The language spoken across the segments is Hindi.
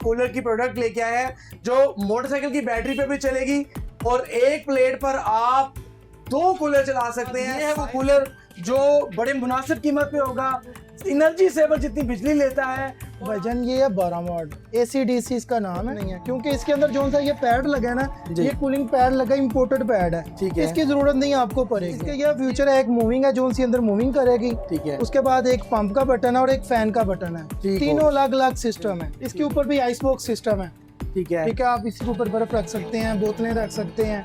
कूलर की प्रोडक्ट लेके आए हैं जो मोटरसाइकिल की बैटरी पे भी चलेगी और एक प्लेट पर आप 2 कूलर चला सकते हैं। ये है वो कूलर जो बड़े मुनासिब कीमत पे होगा, एनर्जी सेवर जितनी बिजली लेता है। वजन ये है 12 वाट, ACDC इसका नाम है। नहीं है क्योंकि इसके अंदर जो सा ये पैड लगा है ना, ये कूलिंग पैड लगा, इंपोर्टेड पैड है। ठीक है, इसकी जरूरत नहीं आपको पड़ेगी। इसके ये फ्यूचर है, एक मूविंग है जो सी अंदर मूविंग करेगी। ठीक है, उसके बाद एक पंप का बटन है और एक फैन का बटन है। तीनों अलग अलग सिस्टम है। इसके ऊपर भी आइस बॉक्स सिस्टम है। ठीक है, ठीक है, आप इसके ऊपर बर्फ रख सकते हैं, बोतलें रख सकते हैं।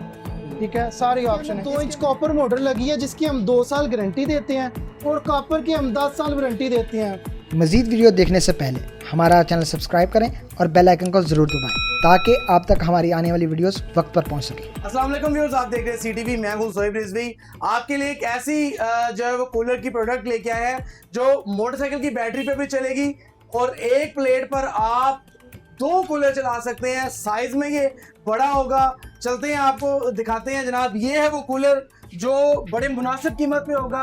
ठीक है, सारी ऑप्शन है। 2 इंच कॉपर मोटर लगी है जिसकी हम 2 साल गारंटी देते हैं और कॉपर की हम 10 साल वारंटी देते हैं। मजीद वीडियो देखने से पहले हमारा चैनल सब्सक्राइब करें और बेल आइकन को जरूर दबाएं ताकि आप तक हमारी आने वाली वीडियोस वक्त पर पहुंच सके। अस्सलाम वालेकुम व्यूअर्स, आप देख रहे हैं CTV। मैं हूं सोहेब रिजवी। आपके लिए एक ऐसी जो है वो कूलर की प्रोडक्ट लेके आए हैं जो मोटरसाइकिल की बैटरी पे भी चलेगी और एक प्लेट पर आप 2 कूलर चला सकते हैं। साइज में ये बड़ा होगा। चलते हैं, आपको दिखाते हैं जनाब। ये है वो कूलर जो बड़े मुनासिब कीमत पे होगा,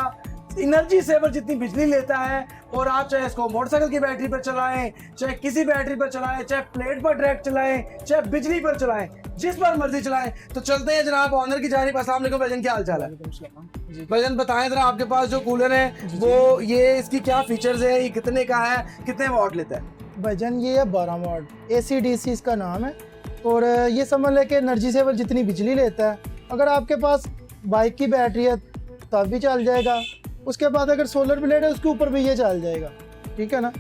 एनर्जी सेवर जितनी बिजली लेता है और आप चाहे इसको मोटरसाइकिल की बैटरी पर चलाएं, चाहे किसी बैटरी पर चलाएं, चाहे प्लेट पर डायरेक्ट चलाएं, चाहे बिजली पर चलाएं, जिस पर मर्जी चलाएं। तो चलते हैं जनाब ऑनर की जानिब। अस्सलाम वालेकुम भाईजान, क्या हाल चाल है? भाईजान बताएं जरा, आपके पास जो कूलर है वो ये इसकी क्या फीचर्स है, ये कितने का है, कितने वाट लेता है? वजन ये है 12 वाट, ACDC इसका नाम है। और ये समझ लें कि एनर्जी सेवर जितनी बिजली लेता है। अगर आपके पास बाइक की बैटरी है तब भी चल जाएगा। उसके बाद अगर सोलर प्लेट है उसके ऊपर भी ये चल जाएगा। ठीक है ना।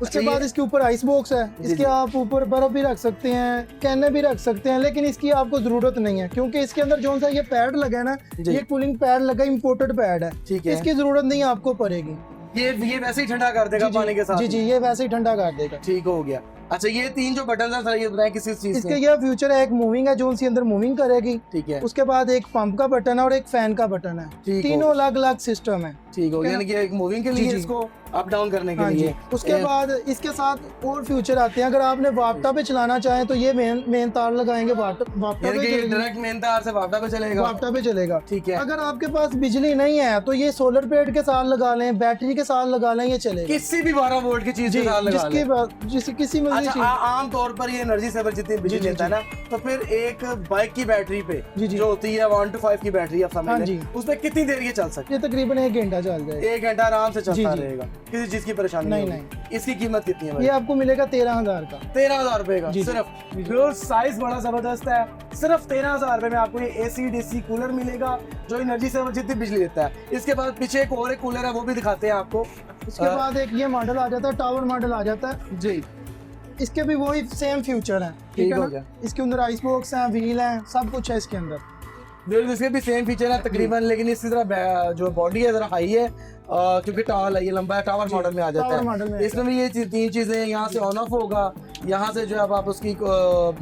उसके बाद इसके ऊपर आइस बॉक्स है। इसके आप ऊपर बर्फ भी रख सकते हैं, कैने भी रख सकते हैं, लेकिन इसकी आपको जरूरत नहीं है क्योंकि इसके अंदर जो सा ये पैड लगा है ना, ये कूलिंग पैड लगा, इंपोर्टेड पैड है। ठीक है, इसकी जरूरत नहीं आपको पड़ेगी। ये वैसे ही ठंडा कर देगा पानी के साथ। जी, ये वैसे ही ठंडा कर देगा। ठीक हो गया। अच्छा, ये 3 जो बटन है सर, ये बताएं किस चीज इसके ये फ्यूचर है, एक मूविंग है जो सी अंदर मूविंग करेगी। ठीक है, उसके बाद एक पंप का बटन है और एक फैन का बटन है। तीनों अलग अलग सिस्टम है। ठीक हो गया, यानी कि एक मूविंग के लिए, इसको अप डाउन करने के लिए। उसके बाद इसके साथ और फ्यूचर आते हैं। अगर आपने वापटा पे चलाना चाहें तो ये मेन तार लगाएंगे, वापटा पे डायरेक्ट मेन तार से वापटा पे चलेगा। वापटा पे चलेगा। ठीक है। अगर आपके पास बिजली नहीं है तो ये सोलर प्लेट के साथ लगा लें, बैटरी के साथ लगा लें, ये चलेगा। किसी भी 12 वोल्ट की चीज के साथ लगा लें, किसी में। आम तौर पर ये एनर्जी सेवर जितनी बिजली लेता है ना, तो फिर एक बाइक की बैटरी पे जो होती है 1 to 5 की बैटरी, आप समझ लें, उसमें कितनी देर ये चल सकती है? ये तकरीबन 1 घंटा चल जाएगा। 1 घंटा आराम से चलता रहेगा, किसी चीज की परेशानी नहीं। इसकी कीमत कितनी है? ये आपको मिलेगा 13,000 का। 13,000 रुपए का सिर्फ। साइज बड़ा जबरदस्त है। सिर्फ 13,000 रुपए में आपको ये ACDC कूलर मिलेगा जो एनर्जी सेवर जितनी बिजली देता है। इसके बाद पीछे एक और कूलर है, वो भी दिखाते हैं आपको। उसके बाद एक ये मॉडल आ जाता है, टावर मॉडल आ जाता है जी। इसके भी वही सेम फ्यूचर है। ठीक है ना? इसके अंदर आइस बॉक्स है, व्हील है, सब कुछ है इसके अंदर। इसके भी सेम फीचर है तकरीबन, लेकिन इसकी तरह जो बॉडी है जरा हाई है क्योंकि टावर है, ये लंबा है, टावर मॉडल में आ जाता है। इसमें भी ये 3 चीजें, यहाँ से ऑन ऑफ होगा, यहाँ से जो है आप उसकी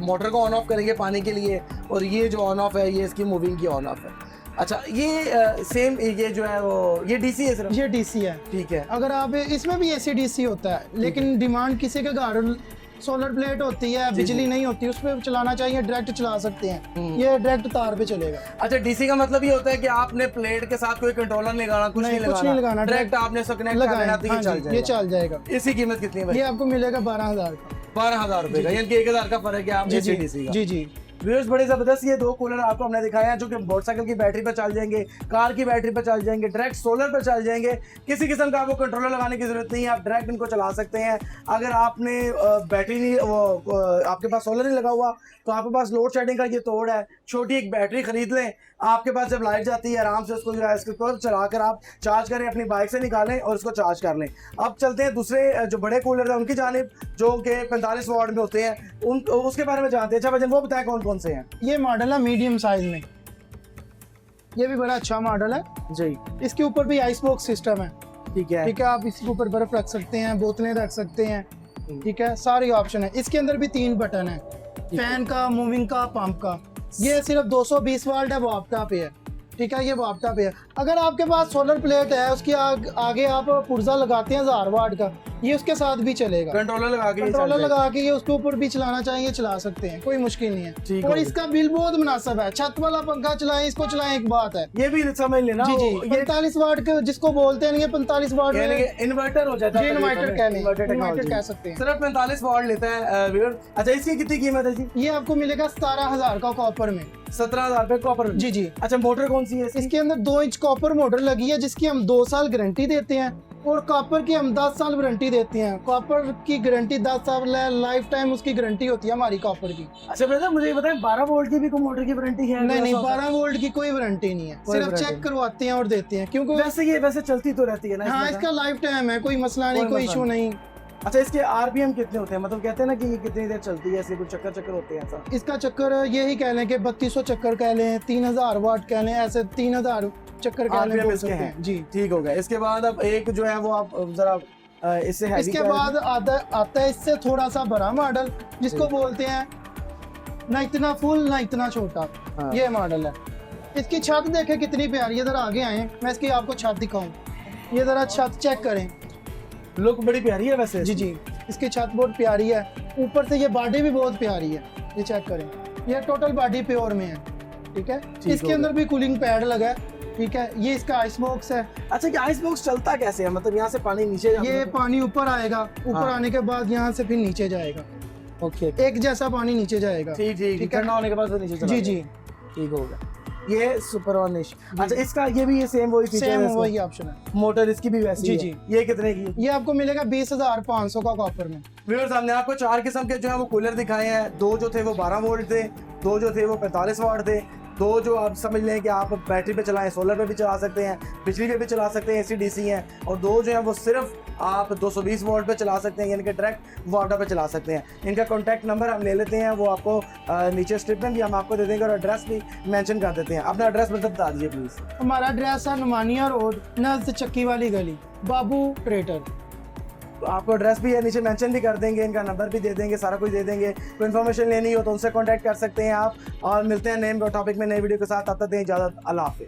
मोटर को ऑन ऑफ करेंगे पानी के लिए, और ये जो ऑन ऑफ है ये इसकी मूविंग की ऑन ऑफ है। अच्छा, ये सेम ये जो है वो ये DC है सिर्फ? ये DC है। ठीक है। अगर आप इसमें भी ACDC होता है, लेकिन डिमांड किसी के घर सोलर प्लेट होती है, बिजली नहीं होती, उस पर चलाना चाहिए, डायरेक्ट चला सकते हैं। ये डायरेक्ट तार पे चलेगा। अच्छा, DC का मतलब ये होता है कि आपने प्लेट के साथ कोई कंट्रोलर नहीं लगाना, कुछ नहीं लगाना, डायरेक्ट आपने इसको कनेक्ट कर लेना, तो ये चल जाएगा। इसकी कीमत कितनी है? ये आपको मिलेगा 12,000 का। 12,000 रुपए का, यानी कि 1,000 का फर्क है आप ACDC का। जी। व्यूअर्स, बड़े जबरदस्त ये 2 कूलर आपको हमने दिखाए हैं जो कि मोटरसाइकिल की बैटरी पर चल जाएंगे, कार की बैटरी पर चल जाएंगे, डायरेक्ट सोलर पर चल जाएंगे। किसी किस्म का आपको कंट्रोलर लगाने की जरूरत नहीं है, आप डायरेक्ट इनको चला सकते हैं। अगर आपने बैटरी नहीं, आपके पास सोलर नहीं लगा हुआ, तो आपके पास लोड शेडिंग का ये तोड़ है, छोटी एक बैटरी खरीद लें। आपके पास जब लाइट जाती है आराम से उसको जो है इसके ऊपर चलाकर आप चार्ज करें, अपनी बाइक से निकालें और उसको चार्ज कर लें। अब चलते हैं दूसरे जो बड़े कूलर हैं उनकी जानिब, जो कि 45 वाट में होते हैं, उसके बारे में जानते हैं। अच्छा भाईजान, वो बताएं कौन कौन से हैं? ये मॉडल है मीडियम साइज में, ये भी बड़ा अच्छा मॉडल है जी। इसके ऊपर भी आइस बॉक्स सिस्टम है। ठीक है। ठीक है, आप इसके ऊपर बर्फ रख सकते हैं, बोतलें रख सकते हैं। ठीक है, सारी ऑप्शन है। इसके अंदर भी 3 बटन है, फैन का, मूविंग का, पंप का। ये सिर्फ 220 वाट है, वापटा पे है। ठीक है, ये वापटा पे है। अगर आपके पास सोलर प्लेट है, उसके आगे आप पुर्जा लगाते हैं 1000 वाट का, ये उसके साथ भी चलेगा। कंट्रोलर लगा के ये चल कंट्रोलर जाएगा। लगा के ये उसके ऊपर भी चलाना चाहिए, चला सकते हैं, कोई मुश्किल नहीं ठीक है। हो और गया। इसका बिल बहुत मुनासिब है। छत वाला पंखा चलाएं, इसको चलाएं, एक बात है। ये भी समझ लेना। जी जी, ये 45 वाट के जिसको बोलते हैं, ये 45 वाट यानी में कि इन्वर्टर हो जाता जी, है। इन्वर्टर कह लें, इन्वर्टर इन्वर्टर टेक्नोलॉजी कह सकते हैं। सिर्फ 45 वाट लेता है व्यूअर। अच्छा, इसकी कितनी कीमत है जी? ये आपको मिलेगा 17,000 का कॉपर में। 17,000 रुपए कॉपर। जी जी। अच्छा, मोटर कौन सी है इसकी? इसके अंदर 2 इंच कॉपर मोटर लगी है, जिसकी हम 2 साल गारंटी देते हैं, और कॉपर की हम 10 साल वारंटी देते हैं। कॉपर की गारंटी 10 साल है, लाइफ टाइम उसकी गारंटी होती है हमारी कॉपर की। अच्छा ब्रदर, मुझे ये बताएं 12 वोल्ट की भी कोई मोटर की वारंटी है? नहीं, 12 वोल्ट की कोई वारंटी नहीं है, कोई सिर्फ वारंटी चेक नहीं। करवाते हैं और देते हैं, क्योंकि वैसे चलती तो रहती है ना हाँ, इसमें? इसका लाइफ टाइम है, कोई मसला नहीं, कोई कोई मसला इशू नहीं। अच्छा, इसके आरपीएम कितने होते हैं? मतलब कहते हैं ना कि ये कितनी देर चलती है, ऐसे कुछ चक्कर होते हैं ऐसा? इसका चक्कर यही कह लें कि 3200 चक्कर कह लें, 3000 वाट कह लें, ऐसे 3000 चक्कर कह लें, RPM बोल इसके सकते हैं। हैं जी। ठीक हो गया। इसके बाद अब एक जो है वो आप जरा इससे हैवी इसके बाद आता है इससे थोड़ा सा बड़ा मॉडल, जिसको बोलते हैं ना इतना फुल ना इतना छोटा। हाँ। ये मॉडल है। इसकी छत देखें कितनी प्यारी है। जरा आगे आए, मैं इसकी आपको छत दिखाऊं। ये जरा छत चेक करें। लुक बड़ी प्यारी है वैसे। जी जी, इसकी छत बहुत प्यारी है। ऊपर से ये बॉडी भी बहुत प्यारी है, ये चेक करें। ये टोटल बॉडी प्योर में है, ठीक है। इसके अंदर भी कूलिंग पैड लगा है, ठीक है। ये इसका आइस बॉक्स है। अच्छा, ये आइस बॉक्स चलता कैसे है? मतलब यहाँ से पानी नीचे जाता ये है? पानी ऊपर आएगा, ऊपर हाँ। आने के बाद यहाँ से फिर नीचे जाएगा, ओके, एक जैसा पानी नीचे जाएगा। ठीक ठीक ठीक है। ठंडा होने के बाद फिर नीचे चला जी जाएगा। जी, ठीक हो गया। ये सुपर वार्निश। अच्छा, इसका ये भी सेम वही फीचर सेम है? वही ऑप्शन है। मोटर इसकी भी वैसी जी, है? जी। ये कितने की है? ये आपको मिलेगा 20,500 का कॉपर में। व्यूअर्स, हमने आपको 4 किस्म के जो है वो कूलर दिखाए हैं। 2 जो थे वो 12 वोल्ट थे, 2 जो थे वो 45 वाट थे, 2 जो आप समझ लें कि आप बैटरी पे चलाएं, सोलर पे भी चला सकते हैं, बिजली पे भी चला सकते हैं, AC/DC हैं, और 2 जो है वो सिर्फ आप 220 वोल्ट पे चला सकते हैं, यानी कि डायरेक्ट वाटर पे चला सकते हैं। इनका कॉन्टैक्ट नंबर हम ले लेते हैं, वो आपको नीचे स्ट्रिप में भी हम आपको दे देंगे, और एड्रेस भी मेंशन कर देते हैं। अपना एड्रेस बता दीजिए प्लीज़। हमारा एड्रेस है नुमानिया रोड, नज़द चक्की वाली गली, बाबू ट्रेडर। आपको एड्रेस भी है नीचे मेंशन भी कर देंगे, इनका नंबर भी दे देंगे, सारा कुछ दे देंगे। कोई इन्फॉर्मेशन लेनी हो तो उनसे कॉन्टैक्ट कर सकते हैं आप। और मिलते हैं नए टॉपिक में, नई वीडियो के साथ। तब तक दें इजाज़त। अल्लाह हाफिज़।